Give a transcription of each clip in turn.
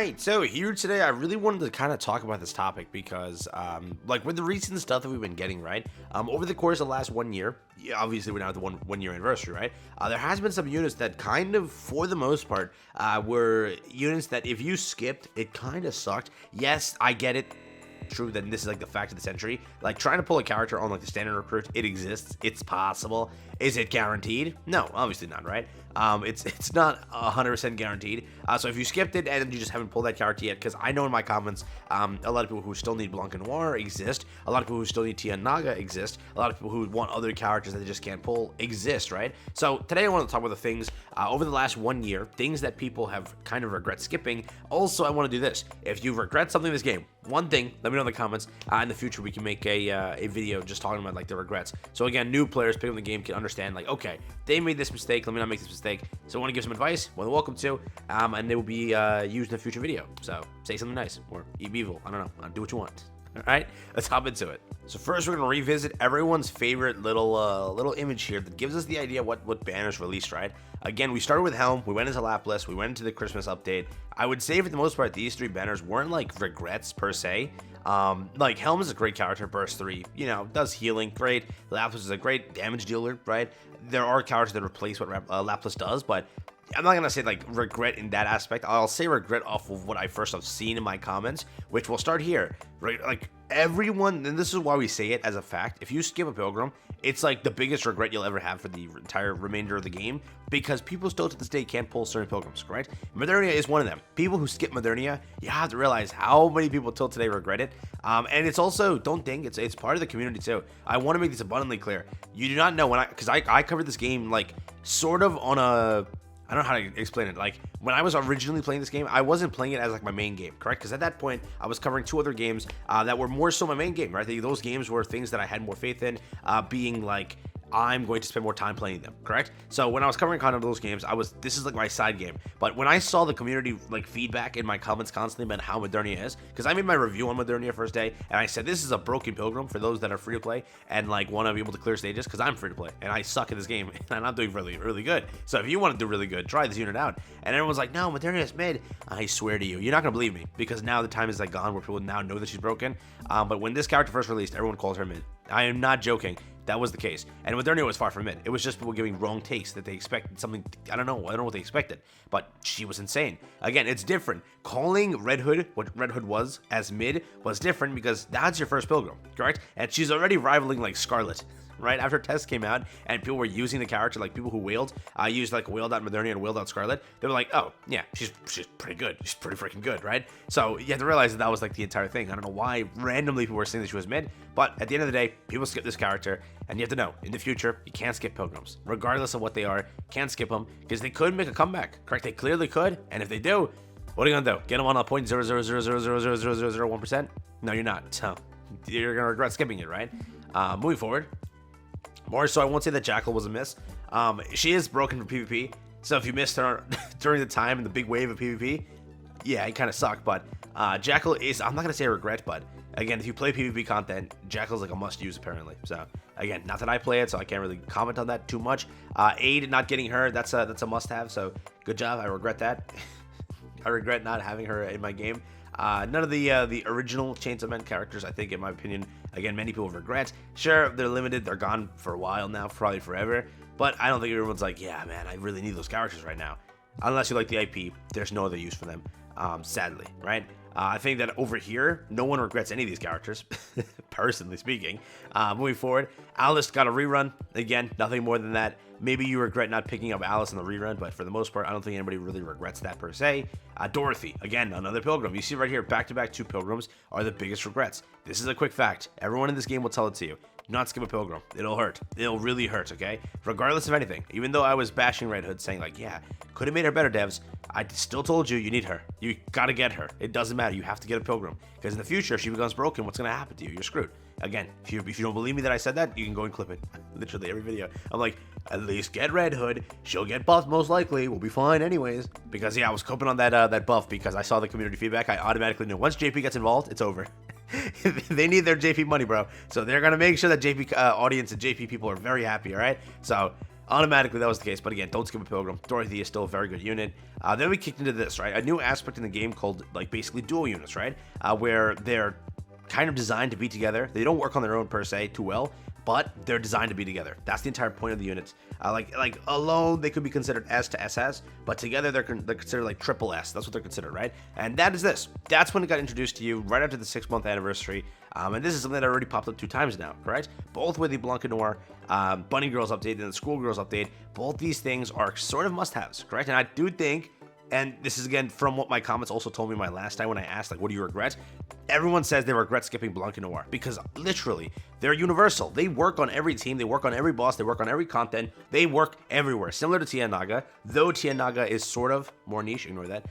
Alright, so here today I really wanted to kind of talk about this topic because like with the recent stuff that we've been getting, right? Over the course of the last 1 year, yeah, obviously we're now at the one year anniversary, right? There has been some units that kind of, for the most part, were units that if you skipped, it kind of sucked. Yes, I get it. True that this is like the fact of the century. Like trying to pull a character on like the standard recruit, it exists, it's possible. Is it guaranteed? No, obviously not, right? It's not 100% guaranteed. So if you skipped it and you just haven't pulled that character yet, because I know in my comments, a lot of people who still need Blanc and Noir exist, a lot of people who still need Tia and Naga exist, a lot of people who want other characters that they just can't pull exist, right? So today I want to talk about the things over the last 1 year, things that people have kind of regret skipping. Also, I want to do this. If you regret something in this game, one thing, let me know in the comments. In the future, we can make a video just talking about like the regrets. So again, new players picking up the game can understand like, okay, they made this mistake. Let me not make this mistake. So I want to give some advice. Well, welcome to, and they will be used in a future video. So say something nice or be evil. I don't know. Do what you want. All right, let's hop into it. So first, we're gonna revisit everyone's favorite little image here that gives us the idea what banners released. Right. Again, we started with Helm. We went into Laplace. We went into the Christmas update. I would say for the most part, these three banners weren't like regrets per se. Like Helm is a great character, Burst 3, you know, does healing, great. Laplace is a great damage dealer, right? There are characters that replace what Laplace does, but I'm not gonna say like regret in that aspect. I'll say regret off of what I first have seen in my comments, which will start here. Right, like everyone, and this is why we say it as a fact. If you skip a Pilgrim, it's like the biggest regret you'll ever have for the entire remainder of the game, because people still to this day can't pull certain Pilgrims, right? Modernia is one of them. People who skip Modernia, you have to realize how many people till today regret it. And it's also, don't think, it's part of the community too. I want to make this abundantly clear. You do not know when because I covered this game like sort of on a, I don't know how to explain it. Like, when I was originally playing this game, I wasn't playing it as, like, my main game, correct? Because at that point, I was covering two other games that were more so my main game, right? Those games were things that I had more faith in, being, like, I'm going to spend more time playing them, correct? So when I was covering kind of those games, this is like my side game. But when I saw the community like feedback in my comments constantly about how Modernia is, because I made my review on Modernia first day, and I said this is a broken Pilgrim for those that are free to play and like want to be able to clear stages, because I'm free to play and I suck at this game and I'm not doing really good. So if you want to do really good, try this unit out. And everyone's like, no, Modernia is mid. I swear to you, you're not gonna believe me, because now the time is like gone where people now know that she's broken. But when this character first released, everyone calls her mid. I am not joking. That was the case. And Modernia was far from it. It was just people giving wrong takes that they expected something. I don't know what they expected. But she was insane. Again, it's different. Calling Red Hood, what Red Hood was, as mid was different because that's your first Pilgrim, correct? And she's already rivaling like Scarlet. Right after tests came out and people were using the character, like people who wailed, used like wailed out Modernia and wailed out Scarlet. They were like, oh yeah, she's pretty good. She's pretty freaking good, right? So you have to realize that was like the entire thing. I don't know why randomly people were saying that she was mid, but at the end of the day, people skip this character, and you have to know in the future you can't skip Pilgrims, regardless of what they are. Can't skip them because they could make a comeback, correct? They clearly could, and if they do, what are you gonna do? Get them on a 0.000000000%? No, you're not. So you're gonna regret skipping it, right? Moving forward. More so, I won't say that Jackal was a miss. She is broken for PvP, so if you missed her during the time in the big wave of PvP, yeah, it kind of sucked. But Jackal is, I'm not going to say a regret, but again, if you play PvP content, Jackal's like a must-use apparently. So again, not that I play it, so I can't really comment on that too much. Aid not getting her, that's a must-have, so good job. I regret that. I regret not having her in my game. None of the original Chainsaw Man characters, I think, in my opinion, again, many people regret. Sure, they're limited, they're gone for a while now, probably forever, but I don't think everyone's like, yeah, man, I really need those characters right now. Unless you like the IP, there's no other use for them, sadly, right? I think that over here, no one regrets any of these characters, personally speaking. Moving forward, Alice got a rerun. Again, nothing more than that. Maybe you regret not picking up Alice in the rerun, but for the most part, I don't think anybody really regrets that per se. Dorothy, again, another Pilgrim. You see right here, back-to-back 2 Pilgrims are the biggest regrets. This is a quick fact. Everyone in this game will tell it to you. Do not skip a Pilgrim. It'll hurt. It'll really hurt, okay? Regardless of anything. Even though I was bashing Red Hood, saying like, yeah, could have made her better, devs, I still told you, you need her. You gotta get her. It doesn't matter. You have to get a Pilgrim. Because in the future, if she becomes broken, what's gonna happen to you? You're screwed. Again, if you don't believe me that I said that, you can go and clip it. Literally every video. I'm like, at least get Red Hood. She'll get buffed most likely. We'll be fine anyways. Because yeah, I was coping on that buff because I saw the community feedback. I automatically knew once JP gets involved, it's over. They need their JP money, bro. So they're gonna make sure that JP audience and JP people are very happy. All right. So automatically that was the case. But again, don't skip a Pilgrim. Dorothy is still a very good unit. Then we kicked into this, right? A new aspect in the game called, like, basically duo units, right? Where they're kind of designed to be together. They don't work on their own per se too well, but they're designed to be together. That's the entire point of the units. Like alone, they could be considered S to SS, but together they're considered like triple S. That's what they're considered, right? And that is this. That's when it got introduced to you right after the 6-month anniversary. And this is something that already popped up 2 times now, correct? Both with the Blanc Noir Bunny Girls update and the Schoolgirls update. Both these things are sort of must-haves, correct? And I do think, and this is again from what my comments also told me my last time when I asked, like, what do you regret? Everyone says they regret skipping Blanc Noir because literally they're universal. They work on every team, they work on every boss, they work on every content, they work everywhere. Similar to Tien Naga, though Tien Naga is sort of more niche, ignore that,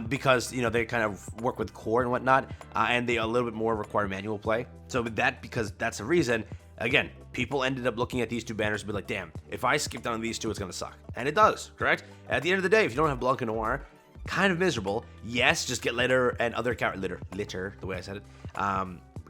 because, you know, they kind of work with core and whatnot, and they a little bit more require manual play. So with that, because that's the reason, again, people ended up looking at these 2 banners and be like, damn, if I skipped on these 2, it's going to suck. And it does, correct? At the end of the day, if you don't have Blanc Noir, kind of miserable. Yes, just get litter and other litter, the way I said it.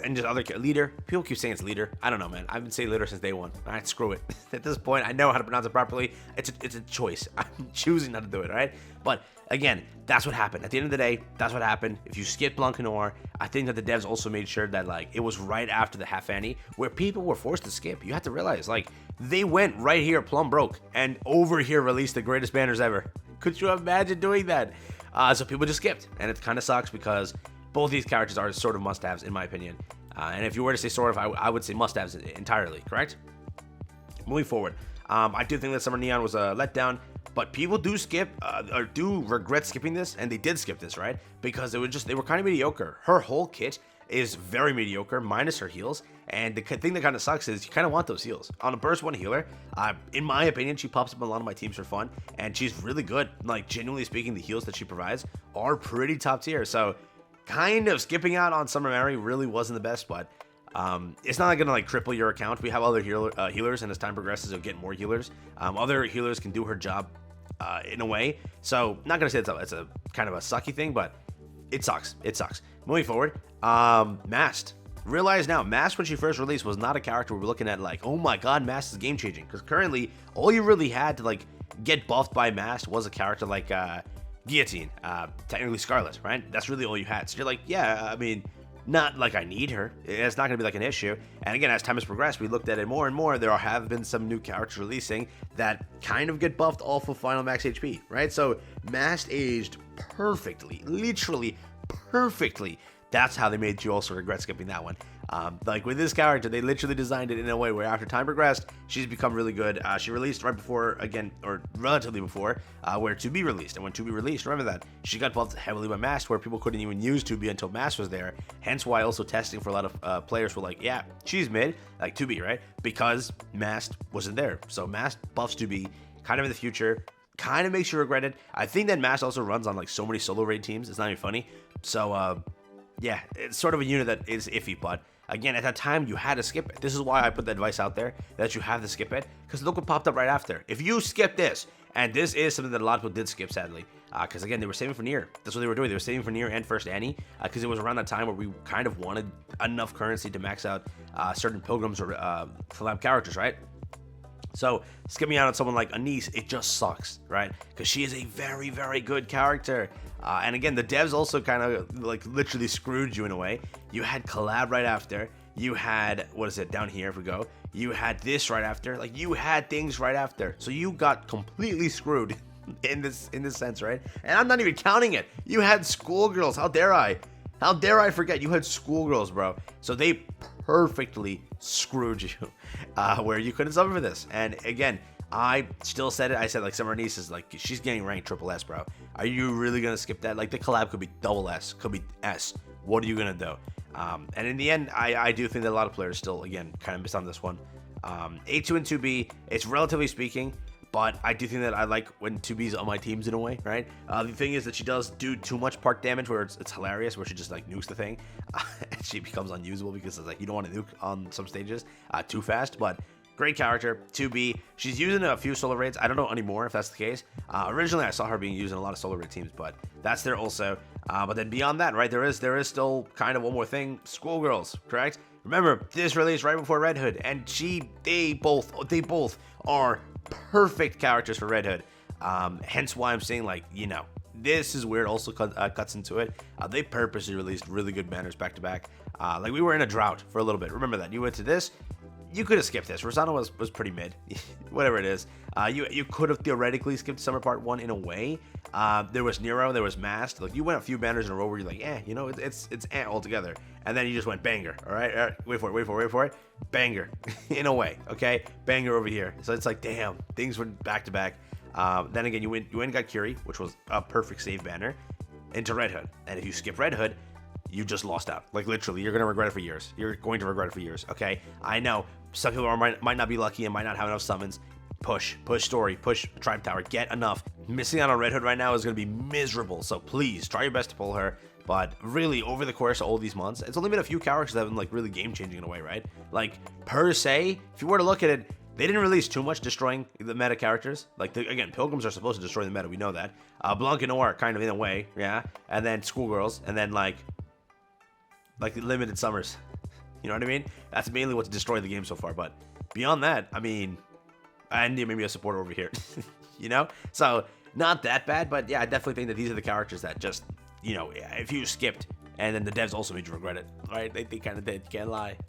And just other leader. People keep saying it's leader. I don't know, man. I've been saying litter since day one. All right, screw it. At this point, I know how to pronounce it properly. It's a choice. I'm choosing not to do it, all right? But again, that's what happened. At the end of the day, that's what happened. If you skip Blanc Noir, I think that the devs also made sure that, like, it was right after the half annie where people were forced to skip. You have to realize, like, they went right here plumb broke and over here released the greatest banners ever. Could you imagine doing that? So people just skipped, and it kind of sucks because both these characters are sort of must-haves, in my opinion. And if you were to say sort of, I would say must-haves entirely, correct? Moving forward, I do think that Summer Neon was a letdown, but people do skip, or do regret skipping this, and they did skip this, right? Because they were kind of mediocre. Her whole kit is very mediocre, minus her heals, and the thing that kind of sucks is you kind of want those heals. On a burst 1 healer, in my opinion, she pops up in a lot of my teams for fun, and she's really good. Like, genuinely speaking, the heals that she provides are pretty top tier, so kind of skipping out on Summer Mary really wasn't the best, but it's not gonna like triple your account. We have other healers, and as time progresses, you'll get more healers. Other healers can do her job in a way, so not gonna say it's a kind of a sucky thing, but it sucks. It sucks. Moving forward, Mast. Realize now, Mast, when she first released, was not a character we were looking at like, oh my god, Mast is game changing. Because currently, all you really had to like get buffed by Mast was a character like Guillotine, technically Scarlet, right? That's really all you had. So you're like, yeah, I mean, not like I need her. It's not going to be like an issue. And again, as time has progressed, we looked at it more and more. There have been some new characters releasing that kind of get buffed off of final max HP, right? So Mast aged perfectly, literally perfectly. That's how they made you also regret skipping that one. Like with this character, they literally designed it in a way where after time progressed, she's become really good. She released right before, again, or relatively before, where 2B released. And when 2B released, remember that, she got buffed heavily by Mast, where people couldn't even use 2B until Mast was there. Hence why also testing for a lot of players were like, yeah, she's mid, like 2B, right? Because Mast wasn't there. So Mast buffs 2B, kind of in the future, kind of makes you regret it. I think that Mast also runs on like so many solo raid teams, it's not even funny. So, yeah, it's sort of a unit that is iffy, but again, at that time, you had to skip it. This is why I put the advice out there that you have to skip it, because look what popped up right after. If you skip this, and this is something that a lot of people did skip, sadly, because again, they were saving for Nier. That's what they were doing. They were saving for Nier and First Annie, because it was around that time where we kind of wanted enough currency to max out certain pilgrims or collab characters, right? So skipping out on someone like Anise, it just sucks, right? Because she is a very, very good character. And again, the devs also kind of like literally screwed you in a way. You had collab right after. You had, what is it, down here if we go. You had this right after. Like, you had things right after. So you got completely screwed in this sense, right? And I'm not even counting it. You had schoolgirls. How dare I? How dare I forget? You had schoolgirls, bro. So they perfectly screwed you, where you couldn't suffer for this. And again, I still said it. I said, like, Summer Niece is like, she's getting ranked triple S, bro. Are you really gonna skip that? Like, the collab could be double S, could be S. What are you gonna do? And in the end, I do think that a lot of players still, again, kind of missed on this one. A2 and 2B, it's relatively speaking, but I do think that I like when 2B's on my teams in a way, right? The thing is that she does do too much park damage where it's hilarious, where she just like nukes the thing. And she becomes unusable because it's like you don't want to nuke on some stages too fast, but great character. 2B, she's using a few solo raids. I don't know anymore if that's the case. Originally, I saw her being used in a lot of solo raid teams, but that's there also. But then beyond that, right, there is still kind of one more thing. Schoolgirls, correct? Remember, this released right before Red Hood, and they both are perfect characters for Red Hood. Hence why I'm saying, like, you know, this is where it also cuts into it. They purposely released really good banners back to back. Like, we were in a drought for a little bit. Remember that. You went to this. You could have skipped this. Rosano was pretty mid. Whatever it is. You could have theoretically skipped Summer Part 1 in a way. There was Nero. There was Masked. Like, you went a few banners in a row where you're like, you know, it's altogether. And then you just went banger. All right? Wait for it. Banger. In a way. Okay? Banger over here. So it's like, damn. Things went back to back. Then again, you went and got Curie, which was a perfect save banner, into Red Hood. And if you skip Red Hood, you just lost out. Like, literally, you're going to regret it for years. You're going to regret it for years, okay? I know some people might not be lucky and might not have enough summons. Push story, push Tribe Tower, get enough. Missing out on Red Hood right now is going to be miserable, so please try your best to pull her. But really, over the course of all these months, it's only been a few characters that have been, like, really game-changing in a way, right? Like, per se, if you were to look at it, they didn't release too much destroying the meta characters. Like, again, Pilgrims are supposed to destroy the meta, we know that. Blanc and Noir, kind of, in a way, yeah? And then Schoolgirls, and then, like limited summers. You know what I mean? That's mainly what's destroyed the game so far. But beyond that, I mean, and maybe a supporter over here, you know? So not that bad, but yeah, I definitely think that these are the characters that just, you know, if you skipped, and then the devs also made you regret it, right? They kind of did, can't lie.